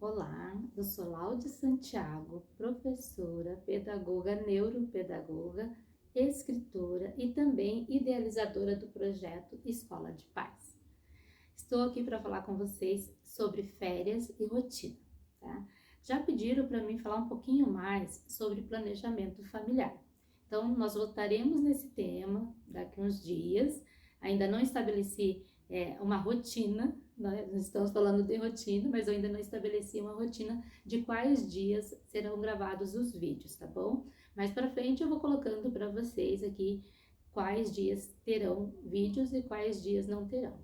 Olá, eu sou Laude Santiago, professora, pedagoga, neuropedagoga, escritora e também idealizadora do projeto Escola de Paz. Estou aqui para falar com vocês sobre férias e rotina, tá? Já pediram para mim falar um pouquinho mais sobre planejamento familiar. Então, nós voltaremos nesse tema daqui uns dias. Ainda não estabeleci uma rotina, nós estamos falando de rotina, mas eu ainda não estabeleci uma rotina de quais dias serão gravados os vídeos, tá bom? Mais para frente eu vou colocando para vocês aqui quais dias terão vídeos e quais dias não terão.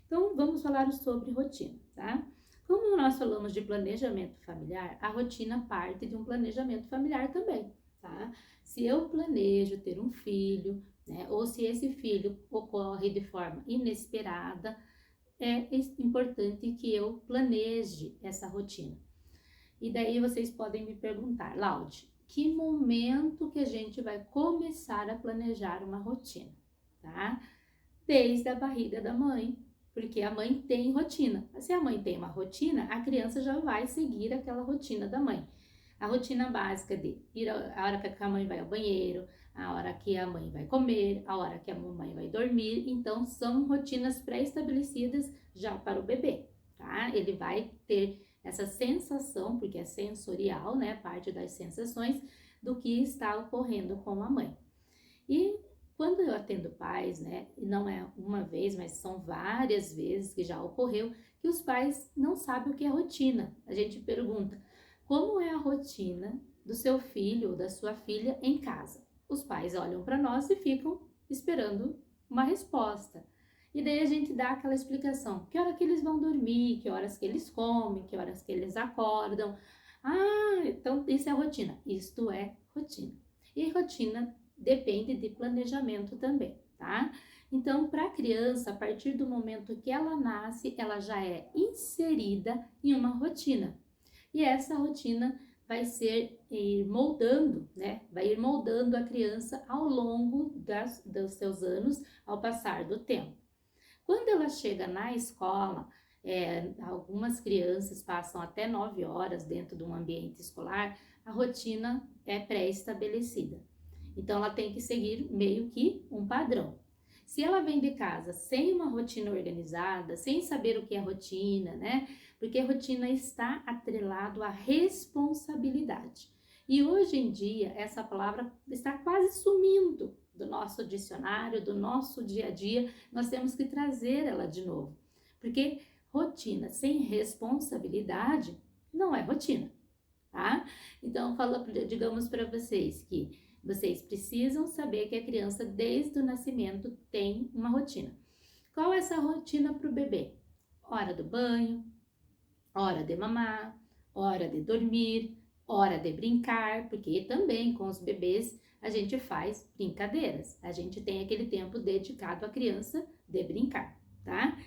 Então, vamos falar sobre rotina, tá? Como nós falamos de planejamento familiar, a rotina parte de um planejamento familiar também, tá? Se eu planejo ter um filho, né, ou se esse filho ocorre de forma inesperada, é importante que eu planeje essa rotina. E daí vocês podem me perguntar, Laude, que momento que a gente vai começar a planejar uma rotina, tá? Desde a barriga da mãe, porque a mãe tem rotina. Se a mãe tem uma rotina, a criança já vai seguir aquela rotina da mãe. A rotina básica de ir a hora que a mãe vai ao banheiro, a hora que a mãe vai comer, a hora que a mamãe vai dormir. Então, são rotinas pré-estabelecidas já para o bebê, tá? Ele vai ter essa sensação, porque é sensorial, né? Parte das sensações do que está ocorrendo com a mãe. E quando eu atendo pais, né, e não é uma vez, mas são várias vezes que já ocorreu, que os pais não sabem o que é rotina. A gente pergunta, como é a rotina do seu filho ou da sua filha em casa? Os pais olham para nós e ficam esperando uma resposta. E daí a gente dá aquela explicação, que hora que eles vão dormir, que horas que eles comem, que horas que eles acordam. Ah, então isso é rotina. Isto é rotina. E rotina depende de planejamento também, tá? Então, para a criança, a partir do momento que ela nasce, ela já é inserida em uma rotina. E essa rotina vai ir moldando, né? Vai ir moldando a criança ao longo dos seus anos, ao passar do tempo. Quando ela chega na escola, algumas crianças passam até 9 horas dentro de um ambiente escolar, a rotina é pré-estabelecida. Então, ela tem que seguir meio que um padrão. Se ela vem de casa sem uma rotina organizada, sem saber o que é rotina, né? Porque a rotina está atrelado à responsabilidade. E hoje em dia, essa palavra está quase sumindo do nosso dicionário, do nosso dia a dia. Nós temos que trazer ela de novo. Porque rotina sem responsabilidade não é rotina, tá? Então, digamos para vocês que vocês precisam saber que a criança, desde o nascimento, tem uma rotina. Qual é essa rotina para o bebê? Hora do banho, hora de mamar, hora de dormir, hora de brincar, porque também com os bebês a gente faz brincadeiras. A gente tem aquele tempo dedicado à criança de brincar, tá?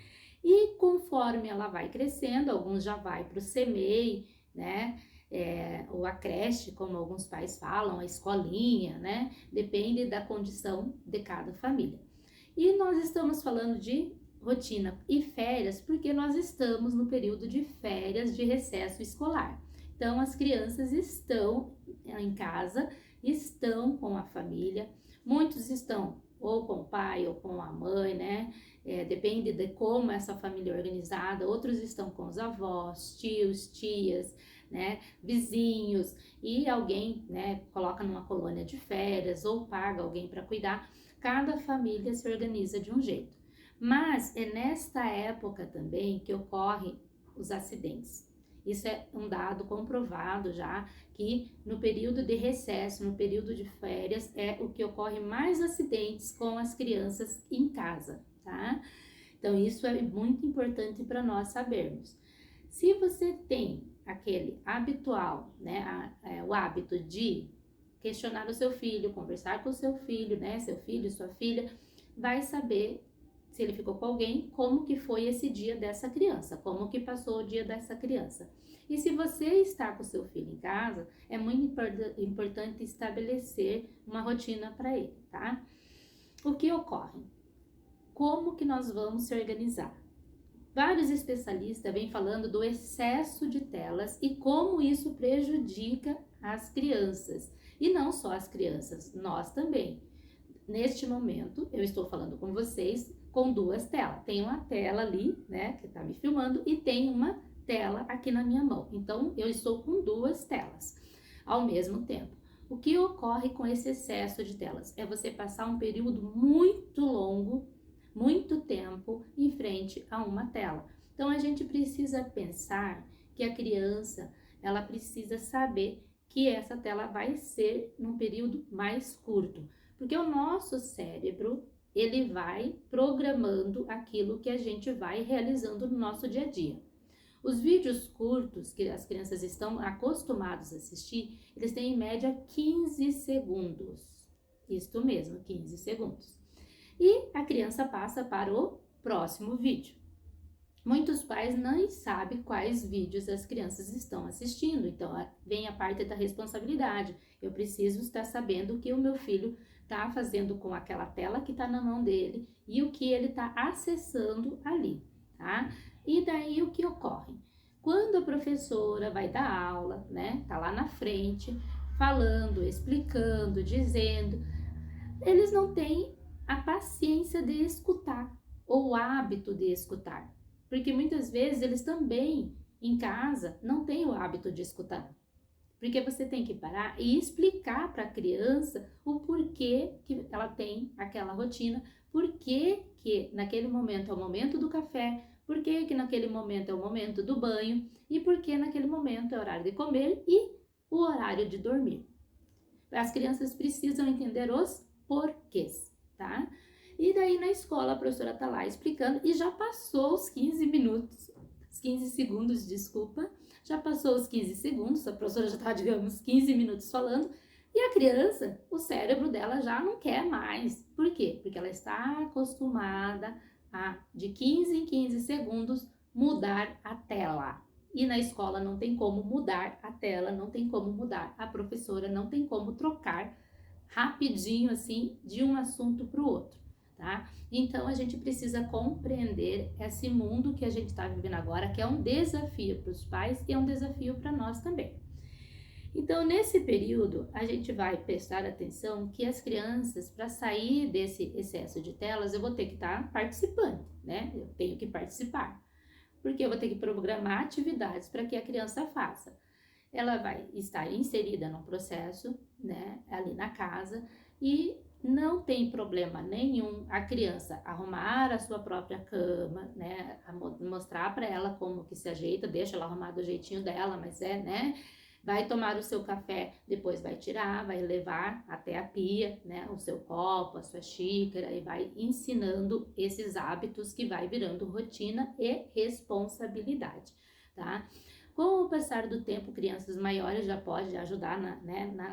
E conforme ela vai crescendo, alguns já vai para o CMEI, né? Ou a creche, como alguns pais falam, a escolinha, né? Depende da condição de cada família. E nós estamos falando de rotina e férias porque nós estamos no período de férias de recesso escolar. Então, as crianças estão em casa, estão com a família, muitos estão ou com o pai ou com a mãe, né? Depende de como essa família é organizada. Outros estão com os avós, tios, tias, né? Vizinhos, e alguém, né, coloca numa colônia de férias ou paga alguém para cuidar. Cada família se organiza de um jeito. Mas é nesta época também que ocorrem os acidentes. Isso é um dado comprovado já, que no período de recesso, no período de férias, é o que ocorre mais acidentes com as crianças em casa, tá? Então, isso é muito importante para nós sabermos. Se você tem aquele habitual, né, o hábito de questionar o seu filho, conversar com o seu filho, né, seu filho, sua filha, vai saber se ele ficou com alguém, como que foi esse dia dessa criança, como que passou o dia dessa criança. E se você está com o seu filho em casa, é muito importante estabelecer uma rotina para ele, tá? O que ocorre? Como que nós vamos se organizar? Vários especialistas vêm falando do excesso de telas e como isso prejudica as crianças. E não só as crianças, nós também. Neste momento, eu estou falando com vocês com duas telas. Tem uma tela ali, né, que está me filmando, e tem uma tela aqui na minha mão. Então, eu estou com duas telas ao mesmo tempo. O que ocorre com esse excesso de telas? É você passar um período muito longo, muito tempo em frente a uma tela. Então, a gente precisa pensar que a criança, ela precisa saber que essa tela vai ser num período mais curto. Porque o nosso cérebro, ele vai programando aquilo que a gente vai realizando no nosso dia a dia. Os vídeos curtos que as crianças estão acostumados a assistir, eles têm em média 15 segundos. Isto mesmo, 15 segundos. E a criança passa para o próximo vídeo. Muitos pais nem sabem quais vídeos as crianças estão assistindo, então vem a parte da responsabilidade. Eu preciso estar sabendo o que o meu filho está fazendo com aquela tela que está na mão dele e o que ele está acessando ali, tá? E daí o que ocorre? Quando a professora vai dar aula, né, tá lá na frente, falando, explicando, dizendo, eles não têm a paciência de escutar ou o hábito de escutar. Porque muitas vezes eles também, em casa, não têm o hábito de escutar. Porque você tem que parar e explicar para a criança o porquê que ela tem aquela rotina, porquê que naquele momento é o momento do café, porquê que naquele momento é o momento do banho e porquê naquele momento é o horário de comer e o horário de dormir. As crianças precisam entender os porquês, tá? E daí na escola a professora tá lá explicando e já passou os 15 minutos, os 15 segundos, desculpa, já passou os 15 segundos, a professora já tá, digamos, 15 minutos falando, e a criança, o cérebro dela já não quer mais. Por quê? Porque ela está acostumada a, de 15 em 15 segundos, mudar a tela. E na escola não tem como mudar a tela, não tem como mudar a professora, não tem como trocar rapidinho assim de um assunto para o outro. Tá? Então a gente precisa compreender esse mundo que a gente está vivendo agora, que é um desafio para os pais e é um desafio para nós também. Então, nesse período, a gente vai prestar atenção que as crianças, para sair desse excesso de telas, eu vou ter que estar participando, né? Eu tenho que participar, porque eu vou ter que programar atividades para que a criança faça. Ela vai estar inserida num processo, né, ali na casa, e não tem problema nenhum a criança arrumar a sua própria cama, né, mostrar para ela como que se ajeita, deixa ela arrumar do jeitinho dela, mas né, vai tomar o seu café, depois vai tirar, vai levar até a pia, né, o seu copo, a sua xícara, e vai ensinando esses hábitos que vai virando rotina e responsabilidade, tá? Com o passar do tempo, crianças maiores já podem ajudar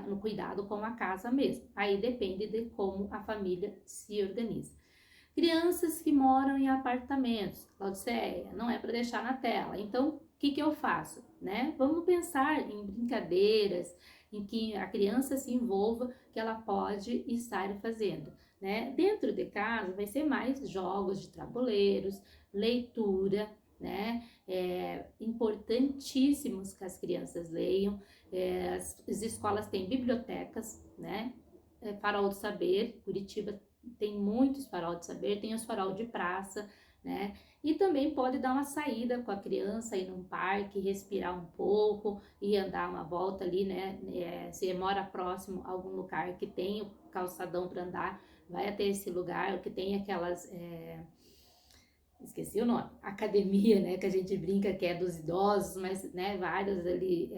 no cuidado com a casa mesmo. Aí depende de como a família se organiza. Crianças que moram em apartamentos, Laodiceia, não é para deixar na tela. Então, o que eu faço? Né? Vamos pensar em brincadeiras em que a criança se envolva, que ela pode estar fazendo. Né? Dentro de casa vai ser mais jogos de tabuleiros, leitura, né? É importantíssimos que as crianças leiam. As escolas têm bibliotecas, né? Farol do Saber, Curitiba tem muitos farol de saber, tem os farol de praça, né? E também pode dar uma saída com a criança, ir num parque, respirar um pouco e andar uma volta ali, né? Se mora próximo a algum lugar que tem o calçadão para andar, vai até esse lugar, que tem aquelas... esqueci o nome, academia, né, que a gente brinca que é dos idosos, mas, né, vários ali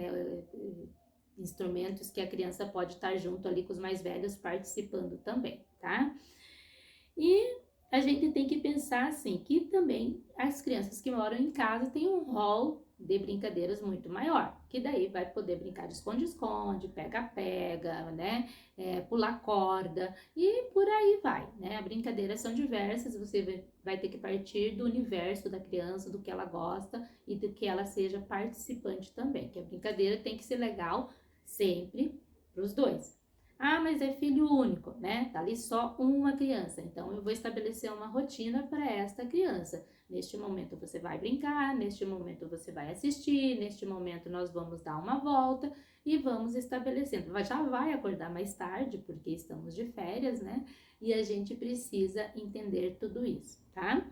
instrumentos que a criança pode estar junto ali com os mais velhos participando também, tá? E a gente tem que pensar assim, que também as crianças que moram em casa têm um rol de brincadeiras muito maior, que daí vai poder brincar de esconde-esconde, pega-pega, né, pular corda e por aí vai, né, as brincadeiras são diversas, você vai ter que partir do universo da criança, do que ela gosta e do que ela seja participante também, que a brincadeira tem que ser legal sempre para os dois. Ah, mas é filho único, né? Tá ali só uma criança. Então, eu vou estabelecer uma rotina para esta criança. Neste momento você vai brincar, neste momento você vai assistir, neste momento nós vamos dar uma volta e vamos estabelecendo. Já vai acordar mais tarde, porque estamos de férias, né? E a gente precisa entender tudo isso, tá?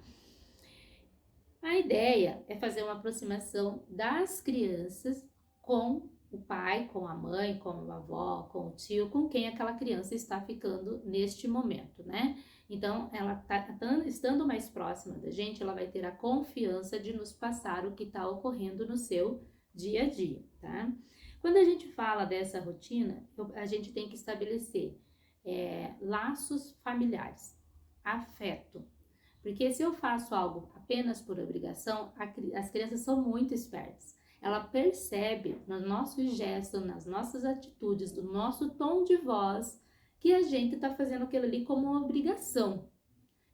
A ideia é fazer uma aproximação das crianças com o pai, com a mãe, com a avó, com o tio, com quem aquela criança está ficando neste momento, né? Então, ela estando mais próxima da gente, ela vai ter a confiança de nos passar o que está ocorrendo no seu dia a dia, tá? Quando a gente fala dessa rotina, a gente tem que estabelecer laços familiares, afeto. Porque se eu faço algo apenas por obrigação, as crianças são muito espertas. Ela percebe nos nossos gestos, nas nossas atitudes, do nosso tom de voz, que a gente está fazendo aquilo ali como uma obrigação,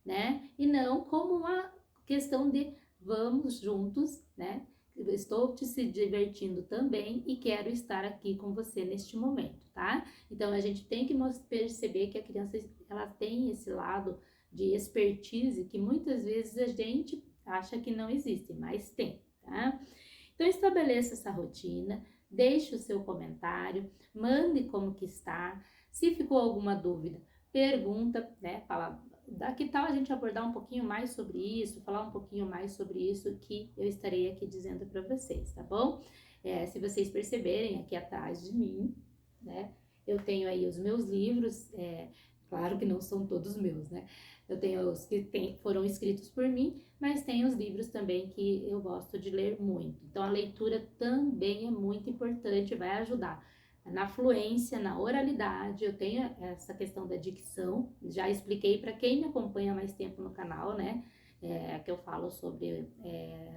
né? E não como uma questão de vamos juntos, né? Eu estou te se divertindo também e quero estar aqui com você neste momento, tá? Então a gente tem que perceber que a criança ela tem esse lado de expertise que muitas vezes a gente acha que não existe, mas tem, tá? Então estabeleça essa rotina, deixe o seu comentário, mande como que está. Se ficou alguma dúvida, pergunta, né? Fala, que tal a gente abordar um pouquinho mais sobre isso, falar um pouquinho mais sobre isso que eu estarei aqui dizendo para vocês, tá bom? Se vocês perceberem aqui atrás de mim, né? Eu tenho aí os meus livros, claro que não são todos meus, né? Eu tenho os que foram escritos por mim, mas tem os livros também que eu gosto de ler muito. Então, a leitura também é muito importante, vai ajudar na fluência, na oralidade. Eu tenho essa questão da dicção, já expliquei para quem me acompanha há mais tempo no canal, né? Que eu falo sobre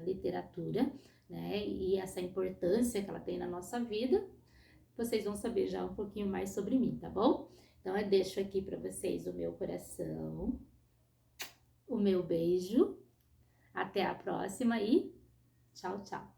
literatura, né? E essa importância que ela tem na nossa vida. Vocês vão saber já um pouquinho mais sobre mim, tá bom? Então, eu deixo aqui para vocês o meu coração, o meu beijo. Até a próxima e tchau, tchau.